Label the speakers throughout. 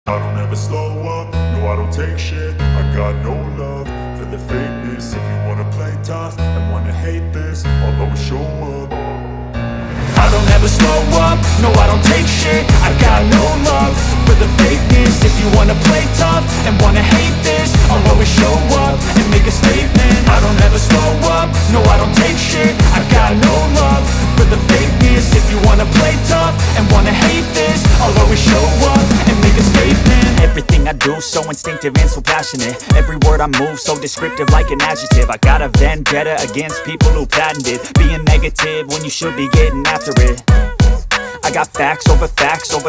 Speaker 1: I don't ever slow up, no I don't take shit. I got no love for the fakeness. If you wanna play tough and wanna hate this, I'll always show up.
Speaker 2: I don't ever slow up, no I don't take shit. I got no love for the fakeness. If you wanna play tough and wanna hate this, I'll always show up and make a statement. I don't ever slow up, no I don't take shit. I got no love for the fakeness. If you wanna play tough and wanna hate this, I'll always show up and make a statement.
Speaker 3: Everything I do so instinctive and so passionate. Every word I move so descriptive like an adjective. I got a vendetta against people who patented being negative when you should be getting after it. I got facts over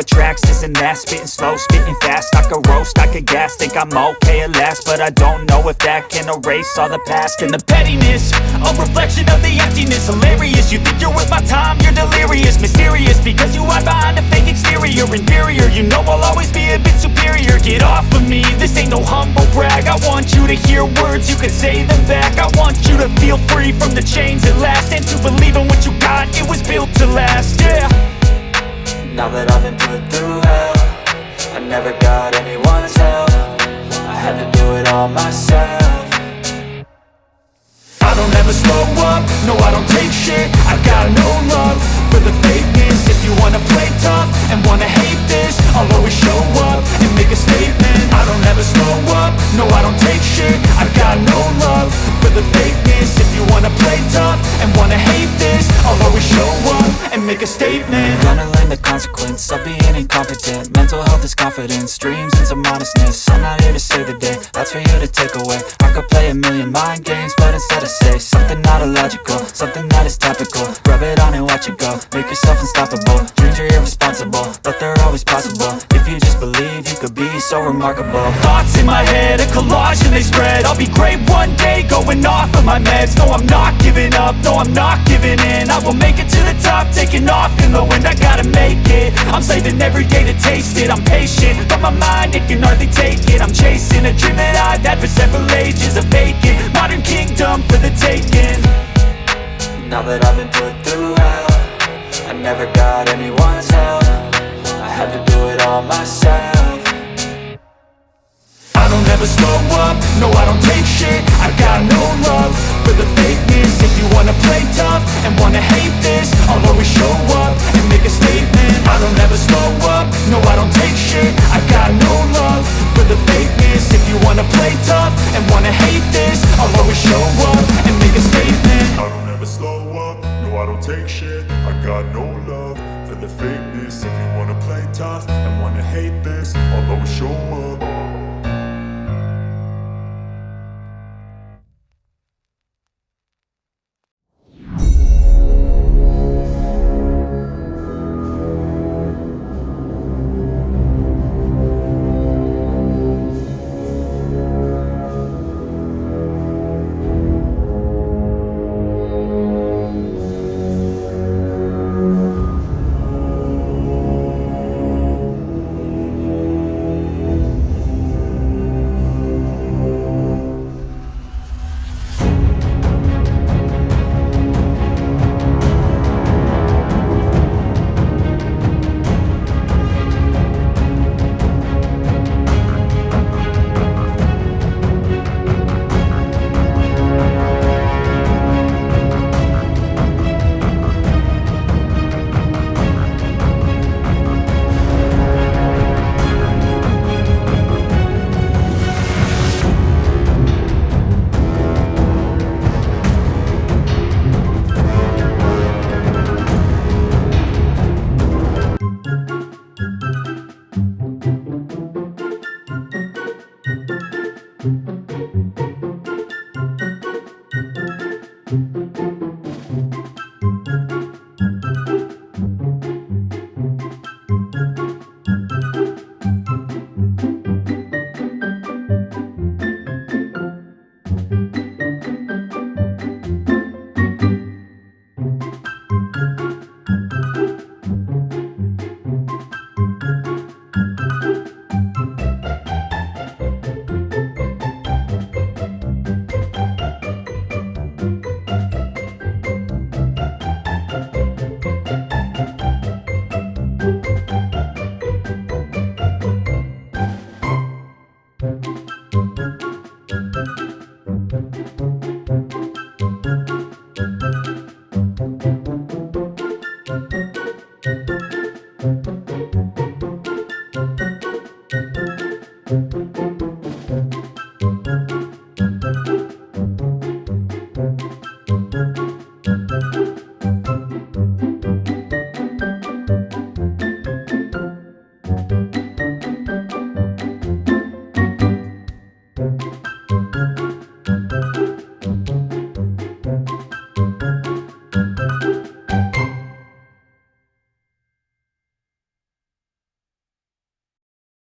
Speaker 3: tracks, this and that. Spitting slow, spitting fast, I could roast, I could gas. Think I'm okay at last, but I don't know if that can erase all the past.
Speaker 2: And the pettiness, a reflection of the emptiness. Hilarious, you think you're worth my time, you're delirious. Mysterious, because you hide behind a fake exterior. Inferior, you know I'll always be a bit superior. Get off of me, this ain't no humble brag. I want you to hear words, you can say them back. I want you to feel free from the chains at last, and to believe in what you got, it was built to last, yeah.
Speaker 3: Now that I've been put through hell, I never got anyone's help. I had to do it all myself.
Speaker 2: I don't ever slow up, no I don't take shit. I got no love for the fakeness. If you wanna play tough and wanna hate this, I'll always show up and make a statement. I don't ever slow up, no I don't take shit. I got no love for the fakeness. If you wanna play tough and wanna hate this, I'll always show up and make a statement.
Speaker 3: Gonna learn the consequence of being incompetent. Mental health is confidence, dreams and some honestness. I'm not here to save the day, that's for you to take away. I could play a million mind games, but instead I say something not illogical, something that is topical. Rub it on and watch it go, make yourself unstoppable. Dreams are irresponsible, but they're always possible. If you just believe, you could be so remarkable.
Speaker 2: Thoughts in my head, a collage and they spread. I'll be great one day, going off of my meds. No, I'm not giving up, no, I'm not giving in. I will make it to the top, taking off in the wind. I gotta make it, I'm saving every day to taste it. I'm patient, but my mind, it can hardly take it. I'm chasing a dream that I've had for several ages. A vacant, modern kingdom for the taking.
Speaker 3: Now that I've been put through hell, I never got anyone's help.
Speaker 2: no I don't take shit. I got no love for the fakeness. If you wanna play tough and wanna hate this, I'll always show up and make a statement. I don't ever slow up, no I don't take shit. I got no love for the fakeness. If you wanna play tough and wanna hate this, I'll always show up and make a statement.
Speaker 1: I don't ever slow up, no I don't take shit. I got no love for the fakeness. If you wanna play tough and wanna hate this, I'll always show up